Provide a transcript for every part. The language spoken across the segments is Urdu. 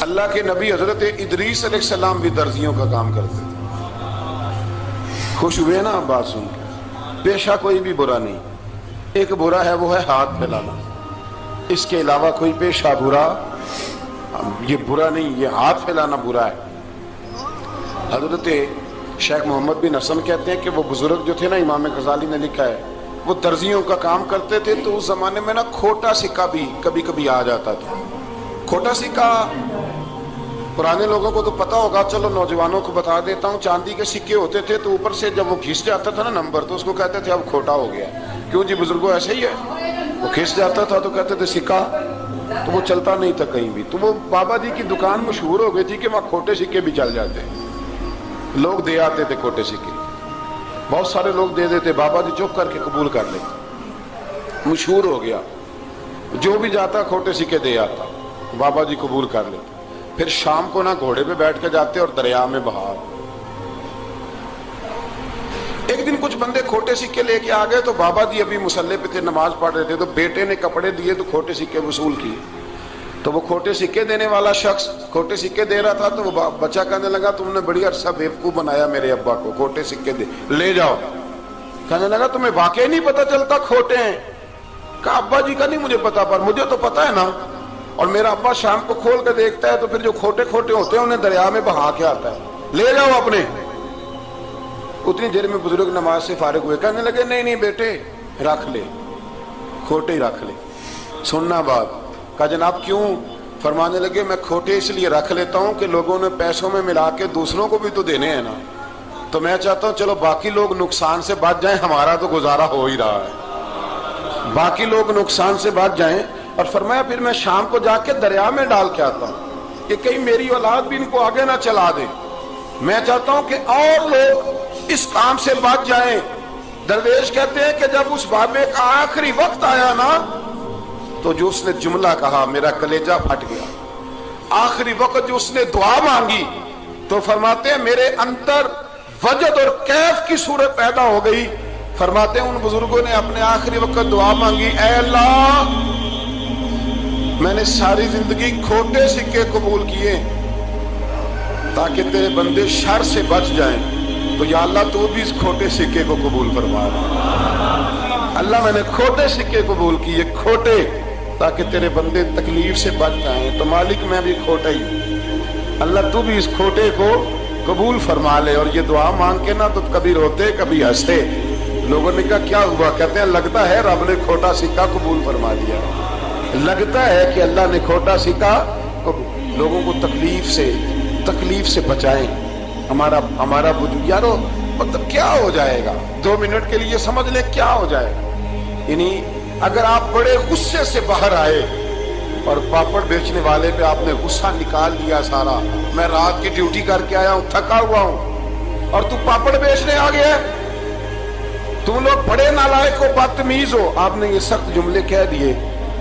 اللہ کے نبی حضرت ادریس علیہ السلام بھی درزیوں کا کام کرتے تھے. خوش ہوئے نا بات سن کے؟ پیشہ کوئی بھی برا نہیں، ایک برا ہے وہ ہے ہاتھ پھیلانا، اس کے علاوہ کوئی پیشہ برا یہ برا نہیں، یہ ہاتھ پھیلانا برا ہے. حضرت شیخ محمد بن حسن کہتے ہیں کہ وہ بزرگ جو تھے نا، امام غزالی نے لکھا ہے، وہ درزیوں کا کام کرتے تھے تو اس زمانے میں نا کھوٹا سکہ بھی کبھی کبھی آ جاتا تھا. کھوٹا سکہ پرانے لوگوں کو تو پتہ ہوگا، چلو نوجوانوں کو بتا دیتا ہوں. چاندی کے سکے ہوتے تھے تو اوپر سے جب وہ کھنچ جاتا تھا نا نمبر، تو اس کو کہتے تھے اب کھوٹا ہو گیا. کیوں جی بزرگوں ایسے ہی ہے، وہ کھنچ جاتا تھا تو کہتے تھے سکہ، تو وہ چلتا نہیں تھا کہیں بھی. تو وہ بابا جی کی دکان مشہور ہو گئی تھی کہ وہاں کھوٹے سکے بھی چل جاتے ہیں، لوگ دے آتے تھے کھوٹے سکے، بہت سارے لوگ دے دیتے، بابا جی چپ کر کے قبول کر لیتے. مشہور ہو گیا، جو بھی جاتا کھوٹے سکے دے آتا، بابا جی قبول کر لیتے. پھر شام کو نا گھوڑے پہ بیٹھ کے جاتے اور دریا میں بہا. ایک دن کچھ بندے کھوٹے سکے لے کے آ گئے تو بابا جی ابھی مصلے پہ تھے، نماز پڑھ رہے تھے، تو بیٹے نے کپڑے دیے تو کھوٹے سکے وصول کیے. تو وہ کھوٹے سکے دینے والا شخص کھوٹے سکے دے رہا تھا، تو وہ بچہ کہنے لگا تم نے بڑی عرصہ بیوقوف بنایا میرے ابا کو، کھوٹے سکے دے لے جاؤ. کہنے لگا تمہیں واقعی نہیں پتا چلتا کھوٹے ہیں؟ کہا ابا جی کا نہیں مجھے پتا، پر مجھے تو پتا ہے نا، اور میرا ابا شام کو کھول کے دیکھتا ہے تو پھر جو کھوٹے کھوٹے ہوتے ہیں انہیں دریا میں بہا کے آتا ہے، لے جاؤ اپنے. اتنی دیر میں بزرگ نماز سے فارغ ہوئے، کہنے لگے نہیں نہیں بیٹے رکھ لے، کھوٹے ہی رکھ لے. سننا بات. کہا جناب کیوں؟ فرمانے لگے میں کھوٹے اس لیے رکھ لیتا ہوں کہ لوگوں نے پیسوں میں ملا کے دوسروں کو بھی تو دینے ہیں نا، تو میں چاہتا ہوں چلو باقی لوگ نقصان سے بچ جائیں، ہمارا تو گزارا ہو ہی رہا ہے، باقی لوگ نقصان سے بچ جائیں. اور فرمایا پھر میں شام کو جا کے دریا میں ڈال کے آتا ہوں کہ کہیں میری اولاد بھی ان کو آگے نہ چلا دے. میں چاہتا ہوں کہ اور لوگ اس کام سے بچ جائیں. درویش کہتے ہیں کہ جب اس بابے کا آخری وقت آیا نا تو جو اس نے جملہ کہا میرا کلیجہ پھٹ گیا. آخری وقت جو اس نے دعا مانگی تو فرماتے ہیں میرے اندر وجد اور کیف کی صورت پیدا ہو گئی. فرماتے ہیں ان بزرگوں نے اپنے آخری وقت دعا مانگی، اے اللہ میں نے ساری زندگی کھوٹے سکے قبول کیے تاکہ تیرے بندے شر سے بچ جائیں، تو یا اللہ تو بھی اس کھوٹے سکے کو قبول فرما. اللہ میں نے کھوٹے سکے قبول کیے، کھوٹے، تاکہ تیرے بندے تکلیف سے بچ جائیں. تو مالک میں بھی کھوٹا ہی ہوں، اللہ تو بھی اس کھوٹے کو قبول فرما لے. اور یہ دعا مانگ کے نا تو کبھی روتے کبھی ہنستے. لوگوں نے کہا کیا ہوا؟ کہتے ہیں لگتا ہے رب نے کھوٹا سکہ قبول فرما دیا، لگتا ہے کہ اللہ نے کھوٹا سکہ لوگوں کو تکلیف سے بچائیں. ہمارا وجود یارو مطلب کیا ہو جائے گا 2 منٹ کے لیے سمجھ لیں کیا ہو جائے گا. یعنی اگر آپ بڑے غصے سے باہر آئے اور پاپڑ بیچنے والے پہ آپ نے غصہ نکال دیا سارا، میں رات کی ڈیوٹی کر کے آیا ہوں تھکا ہوا ہوں اور تو پاپڑ بیچنے آ گیا، تم لوگ بڑے نالائق ہو بدتمیز ہو، آپ نے یہ سخت جملے کہہ دیے،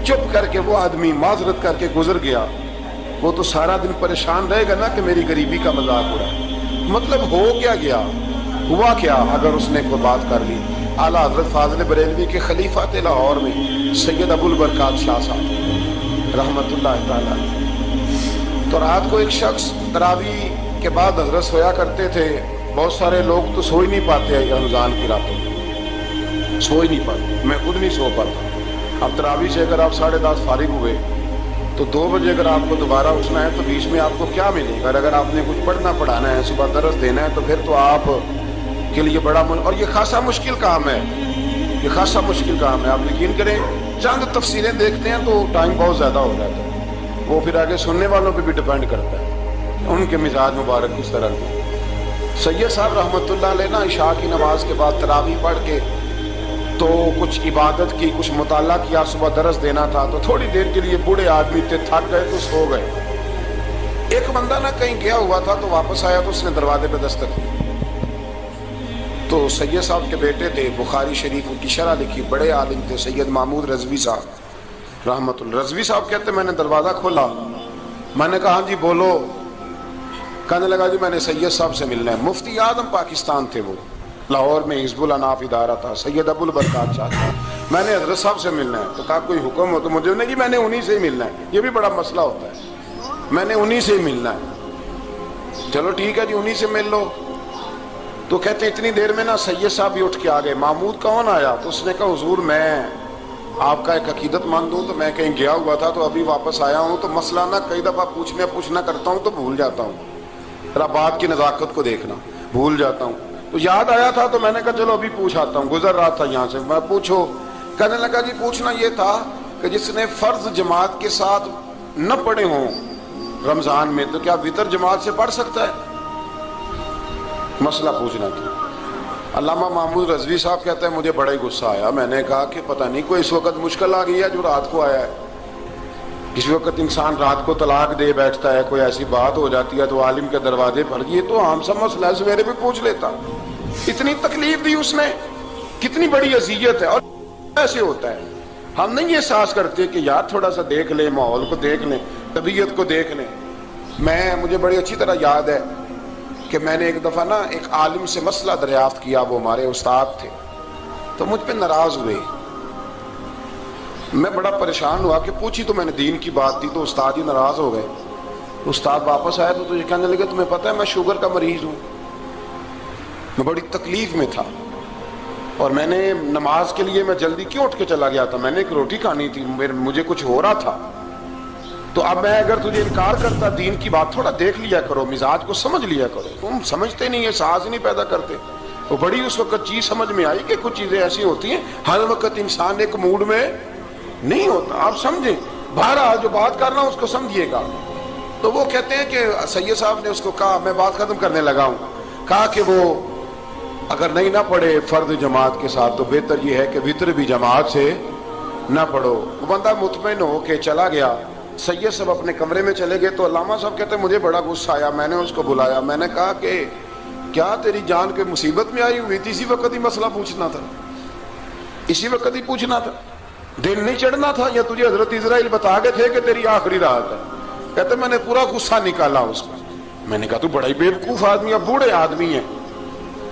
چپ کر کے وہ آدمی معذرت کر کے گزر گیا. وہ تو سارا دن پریشان رہے گا نا کہ میری غریبی کا مذاق ہو رہا ہے. مطلب ہو کیا گیا، ہوا کیا اگر اس نے کوئی بات کر لی. اعلیٰ حضرت فاضل بریلوی کے خلیفہ تھے لاہور میں سید ابو البرکات شاہ صاحب رحمت اللہ تعالی. تو رات کو ایک شخص تراویح کے بعد حضرت سویا کرتے تھے. بہت سارے لوگ تو سو ہی نہیں پاتے ہیں رمضان کی راتوں میں، سو ہی نہیں پاتے، میں خود نہیں سو پاتا. اب تراویح سے اگر آپ 10:30 فارغ ہوئے تو 2 بجے اگر آپ کو دوبارہ اٹھنا ہے تو بیچ میں آپ کو کیا ملے گا؟ اگر آپ نے کچھ پڑھنا پڑھانا ہے، صبح درس دینا ہے، تو پھر تو آپ کے لیے بڑا اور یہ خاصا مشکل کام ہے، یہ خاصا مشکل کام ہے. آپ یقین کریں چند تفسیریں دیکھتے ہیں تو ٹائم بہت زیادہ ہو جاتا ہے. وہ پھر آگے سننے والوں پہ بھی ڈیپینڈ کرتا ہے ان کے مزاج مبارک کس طرح کے. سید صاحب رحمۃ اللہ علیہ نا عشاء کی نماز کے بعد تراویح پڑھ کے تو کچھ عبادت کی، کچھ مطالعہ کیا، صبح درس دینا تھا تو تھوڑی دیر کے لیے بوڑھے آدمی تھے، تھک گئے تو سو گئے. ایک بندہ نہ کہیں گیا ہوا تھا تو واپس آیا تو اس نے دروازے پہ دستک دی. تو سید صاحب کے بیٹے تھے، بخاری شریف کی شرح لکھی، بڑے عالم تھے، سید محمود رضوی صاحب رحمت اللہ. رضوی صاحب کہتے میں نے دروازہ کھولا، میں نے کہا ہاں جی بولو. کہنے لگا جی میں نے سید صاحب سے ملنا ہے. مفتی اعظم پاکستان تھے، وہ لاہور میں حزب الاناف ادارہ تھا، سید ابو البرکات شاہ تھا. میں نے حضرت صاحب سے ملنا ہے. تو کہا کوئی حکم ہو تو مجھے نہیں، میں نے انہی سے ہی ملنا ہے. یہ بھی بڑا مسئلہ ہوتا ہے. میں نے انہی سے ملنا ہے۔ چلو ٹھیک ہے جی، انہی سے مل لو۔ تو کہتے ہیں اتنی دیر میں نا سید صاحب بھی اٹھ کے آ گئے۔ محمود کون آیا؟ تو اس نے کہا حضور میں آپ کا ایک عقیدت مند ہوں، تو میں کہیں گیا ہوا تھا تو ابھی واپس آیا ہوں، تو مسئلہ نا کئی دفعہ پوچھنا کرتا ہوں تو بھول جاتا ہوں، ذرا بات کی نزاکت کو دیکھنا، بھول جاتا ہوں۔ تو یاد آیا تھا تو میں نے کہا چلو ابھی پوچھ آتا ہوں، گزر رہا تھا یہاں سے، میں پوچھو۔ کہنے لگا جی پوچھنا یہ تھا کہ جس نے فرض جماعت کے ساتھ نہ پڑھے ہوں رمضان میں، تو کیا وتر جماعت سے پڑھ سکتا ہے؟ مسئلہ پوچھنا تھا۔ علامہ محمود رضوی صاحب کہتے ہیں مجھے بڑا ہی غصہ آیا۔ میں نے کہا کہ پتہ نہیں کوئی اس وقت مشکل آ گئی ہے جو رات کو آیا ہے۔ کسی وقت انسان رات کو طلاق دے بیٹھتا ہے، کوئی ایسی بات ہو جاتی ہے تو عالم کے دروازے پر، یہ تو عام سا مسئلہ ہے، سویرے بھی پوچھ لیتا۔ اتنی تکلیف دی اس نے، کتنی بڑی اذیت ہے۔ اور ایسے ہوتا ہے، ہم نہیں احساس کرتے کہ یار تھوڑا سا دیکھ لیں، ماحول کو دیکھ لیں، طبیعت کو دیکھ لیں۔ مجھے بڑی اچھی طرح یاد ہے کہ میں نے ایک دفعہ نا ایک عالم سے مسئلہ دریافت کیا، وہ ہمارے استاد تھے، تو مجھ پہ ناراض ہوئے۔ میں بڑا پریشان ہوا کہ پوچھی تو میں نے دین کی بات تھی، تو استاد ہی ناراض ہو گئے۔ استاد واپس آیا تو تجھے کہنے لگے تمہیں پتہ ہے میں شوگر کا مریض ہوں۔ میں بڑی تکلیف میں تھا، اور میں نے نماز کے لیے میں جلدی کیوں اٹھ کے چلا گیا تھا، میں نے ایک روٹی کھانی تھی، مجھے کچھ ہو رہا تھا۔ تو اب میں اگر تجھے انکار کرتا، دین کی بات تھوڑا دیکھ لیا کرو، مزاج کو سمجھ لیا کرو، تم سمجھتے نہیں، احساس نہیں پیدا کرتے۔ وہ بڑی اس وقت چیز سمجھ میں آئی کہ کچھ چیزیں ایسی ہوتی ہیں، ہر وقت انسان ایک موڈ میں نہیں ہوتا، آپ سمجھیں، بہرحال جو بات کرنا اس کو سمجھیے گا۔ تو وہ کہتے ہیں کہ سید صاحب نے اس کو کہا، میں بات ختم کرنے لگا ہوں، کہا کہ وہ اگر نہیں نہ پڑھے فرض جماعت کے ساتھ تو بہتر یہ ہے کہ وتر بھی جماعت سے نہ پڑھو۔ وہ بندہ مطمئن ہو کے چلا گیا۔ سید صاحب اپنے کمرے میں چلے گئے تو علامہ صاحب کہتے ہیں مجھے بڑا غصہ آیا۔ میں نے اس کو بلایا، میں نے کہا کہ کیا تیری جان کے مصیبت میں آئی ہوئی تھی؟ اسی وقت ہی مسئلہ پوچھنا تھا، اسی وقت ہی پوچھنا تھا، دن نہیں چڑھنا تھا، یا تجھے حضرت اسرائیل بتا گئے تھے کہ تیری آخری رات ہے؟ کہتے میں نے پورا غصہ نکالا اس پر۔ میں نے کہا تو بڑا ہی بیوقوف آدمی ہے، بوڑھے آدمی ہے،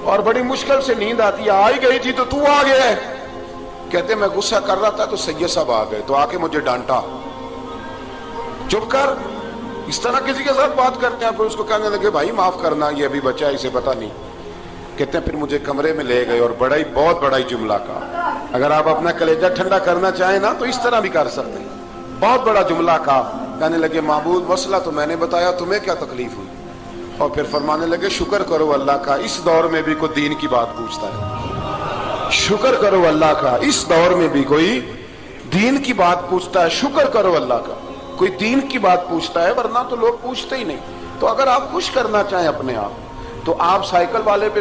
اور بڑی مشکل سے نیند آتی ہے، آ ہی گئی تھی تو آ گیا ہے۔ کہتے میں غصہ کر رہا تھا تو سید صاحب آ گئے، تو آ کے مجھے ڈانٹا، چپ کر، اس طرح کسی کے ساتھ بات کرتے ہیں؟ پھر اس کو کہنے لگے بھائی معاف کرنا، یہ ابھی بچہ ہے، اسے پتہ نہیں۔ کہتے ہیں پھر مجھے کمرے میں لے گئے اور بہت بڑا ہی جملہ کہا۔ اگر آپ اپنا کلیجہ ٹھنڈا کرنا چاہیں نا تو اس طرح بھی کر سکتے ہیں۔ بہت بڑا جملہ کہا، کہنے لگے معبود مسئلہ تو میں نے بتایا، تمہیں کیا تکلیف ہوئی؟ اور پھر فرمانے لگے شکر کرو اللہ کا، اس دور میں بھی کوئی دین کی بات پوچھتا ہے۔ شکر کرو اللہ کا، اس دور میں بھی کوئی دین کی بات پوچھتا ہے، شکر کرو اللہ کا، کوئی دین کی بات پوچھتا ہے، ورنہ تو لوگ پوچھتے ہی نہیں۔ تو اگر آپ خوش کرنا چاہیں اپنے آپ تو آپ سائیکل والے پہ